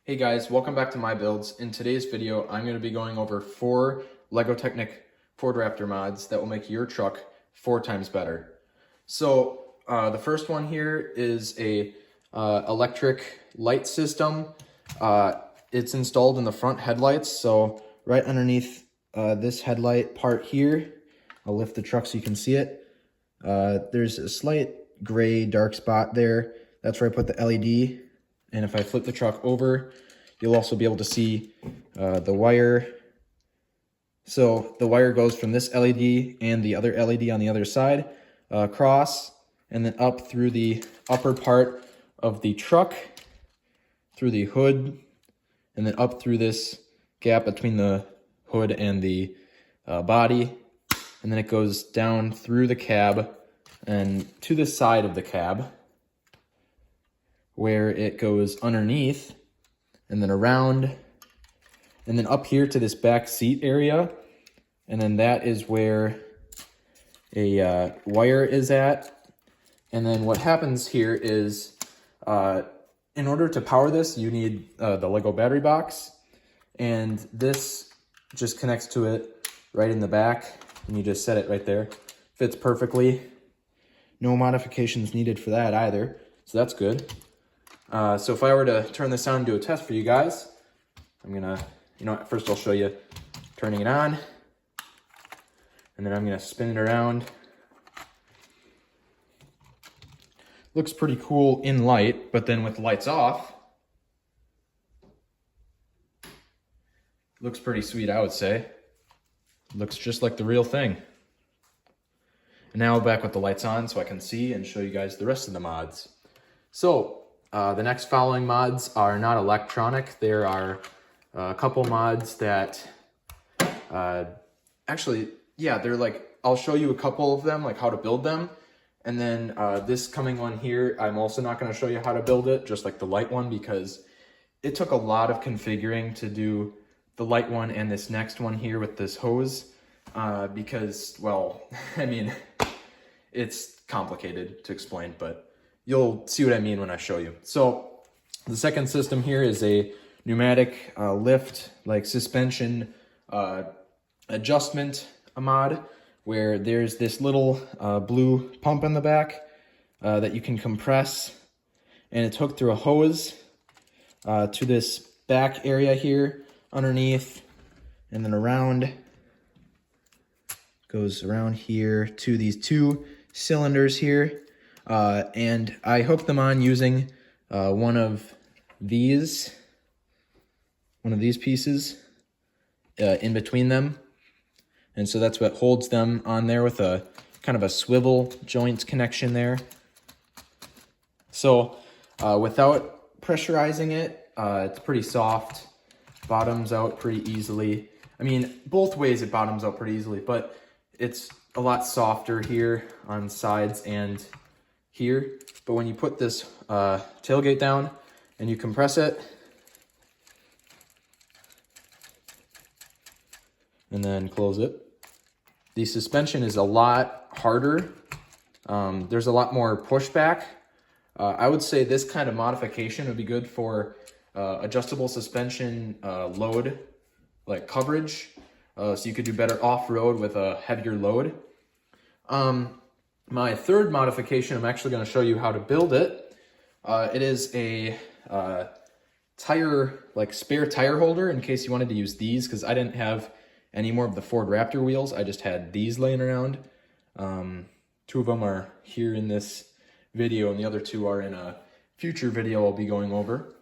Hey guys, welcome back to my builds. In today's video, I'm going to be going over 4 LEGO Technic Ford Raptor mods that will make your truck 4 times better. So the first one here is a electric light system. It's installed in the front headlights, so right underneath this headlight part here, I'll lift the truck so you can see it. There's a slight gray dark spot there. That's where I put the LED. And if I flip the truck over, you'll also be able to see the wire. So the wire goes from this LED and the other LED on the other side, across, and then up through the upper part of the truck, through the hood, and then up through this gap between the hood and the body. And then it goes down through the cab and to the side of the cab, where it goes underneath and then around and then up here to this back seat area. And then that is where a wire is at. And then what happens here is in order to power this, you need the LEGO battery box. And this just connects to it right in the back. And you just set it right there. Fits perfectly. No modifications needed for that either. So that's good. So if I were to turn this on and do a test for you guys, I'm gonna, first I'll show you turning it on, and then I'm gonna spin it around. Looks pretty cool in light, but then with lights off, looks pretty sweet, I would say. Looks just like the real thing. And now back with the lights on so I can see and show you guys the rest of the mods. So, the next following mods are not electronic. There are a couple mods that, they're like, I'll show you a couple of them, like how to build them. And then this coming one here, I'm also not going to show you how to build it, just like the light one, because it took a lot of configuring to do the light one and this next one here with this hose, because, well, I mean, it's complicated to explain, but you'll see what I mean when I show you. So the second system here is a pneumatic lift, like suspension adjustment mod, where there's this little blue pump in the back that you can compress, and it's hooked through a hose to this back area here underneath, and then around, goes around here to these 2 cylinders here. And I hooked them on using one of these pieces in between them. And so that's what holds them on there, with a kind of a swivel joint connection there. So without pressurizing it, it's pretty soft, bottoms out pretty easily. I mean, both ways it bottoms out pretty easily, but it's a lot softer here on sides and here. But when you put this tailgate down and you compress it, and then close it, the suspension is a lot harder. There's a lot more pushback. I would say this kind of modification would be good for adjustable suspension load, like coverage, so you could do better off-road with a heavier load. My third modification, I'm actually going to show you how to build it. It is a tire, like spare tire holder, in case you wanted to use these, because I didn't have any more of the Ford Raptor wheels. I just had these laying around. 2 of them are here in this video, and the other 2 are in a future video I'll be going over.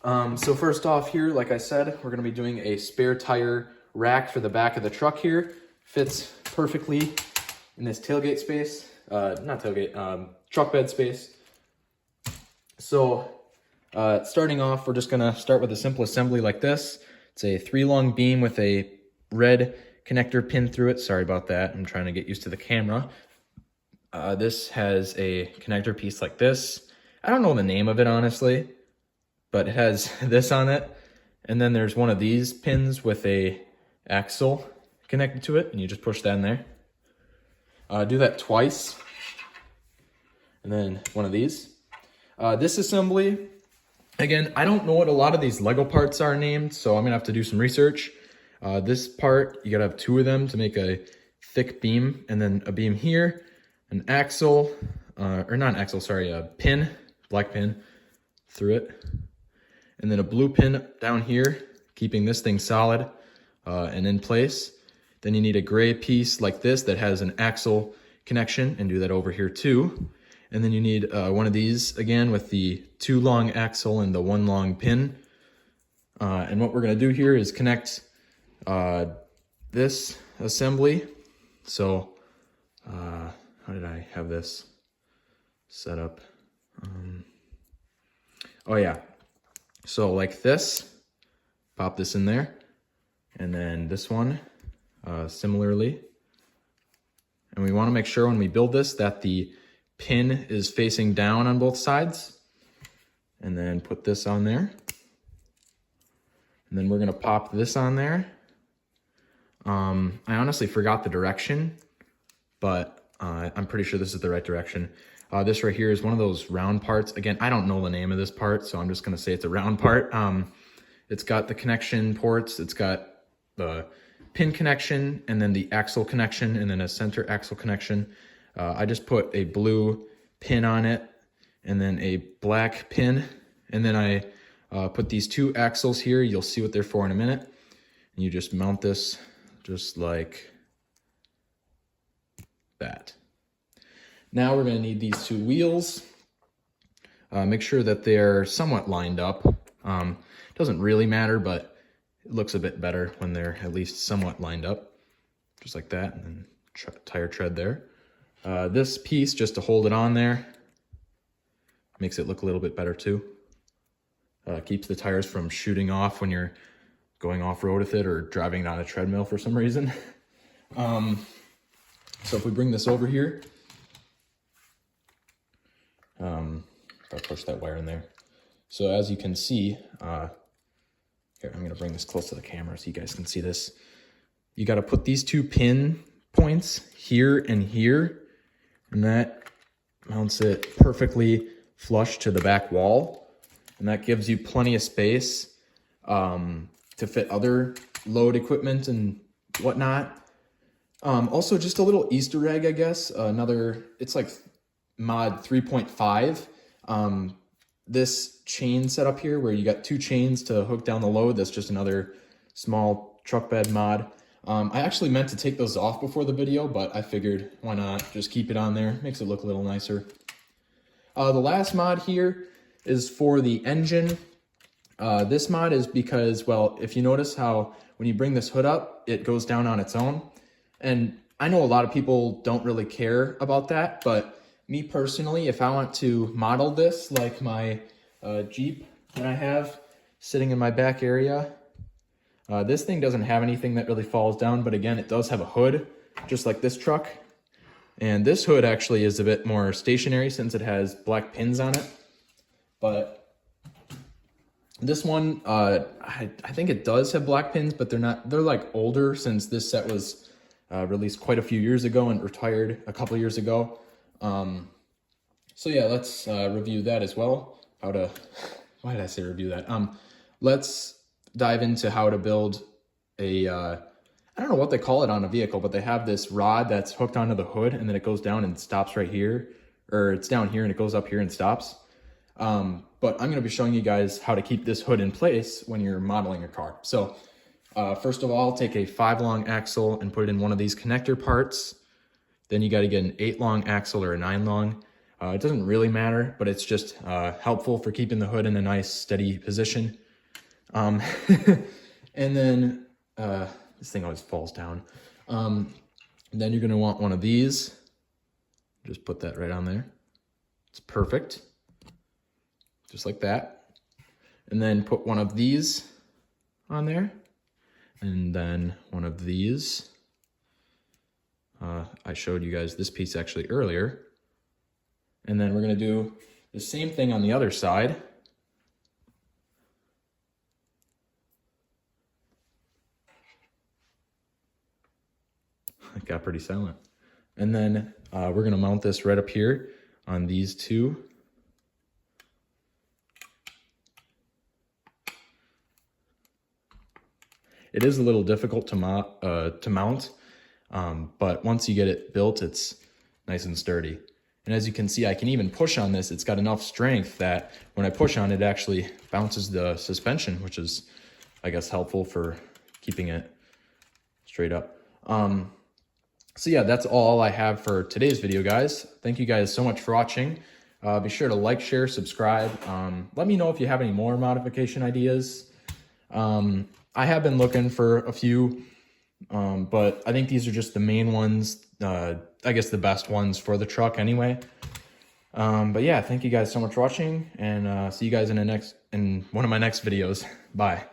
So first off here, like I said, we're going to be doing a spare tire rack for the back of the truck here. Fits perfectly in this tailgate space. Not tailgate, truck bed space. So starting off, we're just gonna start with a simple assembly like this. It's a 3-lung beam with a red connector pin through it. Sorry about that, I'm trying to get used to the camera. This has a connector piece like this. I don't know the name of it, honestly, but it has this on it. And then there's one of these pins with a axle connected to it, and you just push that in there. Do that twice, and then one of these. This assembly Again, I don't know what a lot of these Lego parts are named, so I'm gonna have to do some research. This part, you gotta have 2 of them to make a thick beam, and then a beam here, an axle, or not an axle, sorry, a pin, black pin through it, and then a blue pin down here, keeping this thing solid and in place. Then you need a gray piece like this that has an axle connection, and do that over here too. And then you need one of these again with the 2 long axle and the 1 long pin. And what we're gonna do here is connect this assembly. So, how did I have this set up? Oh yeah, so like this, pop this in there, and then this one, similarly. And we wanna make sure when we build this that the pin is facing down on both sides. And then put this on there. And then we're gonna pop this on there. I honestly forgot the direction, but I'm pretty sure this is the right direction. This right here is one of those round parts. Again, I don't know the name of this part, so I'm just gonna say it's a round part. It's got the connection ports, it's got the pin connection, and then the axle connection, and then a center axle connection. I just put a blue pin on it, and then a black pin, and then I put these 2 axles here. You'll see what they're for in a minute. And you just mount this just like that. Now we're gonna need these 2 wheels. Make sure that they're somewhat lined up. Doesn't really matter, but it looks a bit better when they're at least somewhat lined up. Just like that, and then tire tread there. This piece, just to hold it on there, makes it look a little bit better too. Keeps the tires from shooting off when you're going off-road with it or driving it on a treadmill for some reason. So if we bring this over here, if I push that wire in there. So as you can see, here, I'm gonna bring this close to the camera so you guys can see this. You gotta put these 2 pin points here and here, and that mounts it perfectly flush to the back wall. And that gives you plenty of space to fit other load equipment and whatnot. Also, just a little Easter egg, I guess. It's like mod 3.5. This chain setup here where you got 2 chains to hook down the load, that's just another small truck bed mod. I actually meant to take those off before the video, but I figured why not just keep it on there. Makes it look a little nicer. The last mod here is for the engine. This mod is because, well, if you notice how when you bring this hood up, it goes down on its own. And I know a lot of people don't really care about that, but me personally, if I want to model this like my Jeep that I have sitting in my back area, this thing doesn't have anything that really falls down, but again, it does have a hood, just like this truck. And this hood actually is a bit more stationary since it has black pins on it. But this one, I think it does have black pins, but they're like older since this set was released quite a few years ago and retired a couple years ago. So yeah, let's review that as well. Why did I say review that? Let's dive into how to build a, I don't know what they call it on a vehicle, but they have this rod that's hooked onto the hood and then it goes down and stops right here, or it's down here and it goes up here and stops. But I'm going to be showing you guys how to keep this hood in place when you're modeling a car. So first of all, take a 5 long axle and put it in one of these connector parts. Then you got to get an 8 long axle or a 9 long. It doesn't really matter, but it's just helpful for keeping the hood in a nice steady position. And then this thing always falls down. Then you're going to want one of these. Just put that right on there. It's perfect. Just like that. And then put one of these on there. And then one of these. I showed you guys this piece actually earlier. And then we're going to do the same thing on the other side. It got pretty silent. And then we're going to mount this right up here on these 2. It is a little difficult to mount, but once you get it built, it's nice and sturdy. And as you can see, I can even push on this. It's got enough strength that when I push on it, it actually bounces the suspension, which is, I guess, helpful for keeping it straight up. So yeah, that's all I have for today's video, guys. Thank you guys so much for watching. Be sure to like, share, subscribe. Let me know if you have any more modification ideas. I have been looking for a few, but I think these are just the main ones, I guess the best ones for the truck anyway. But yeah, thank you guys so much for watching, and see you guys in one of my next videos. Bye.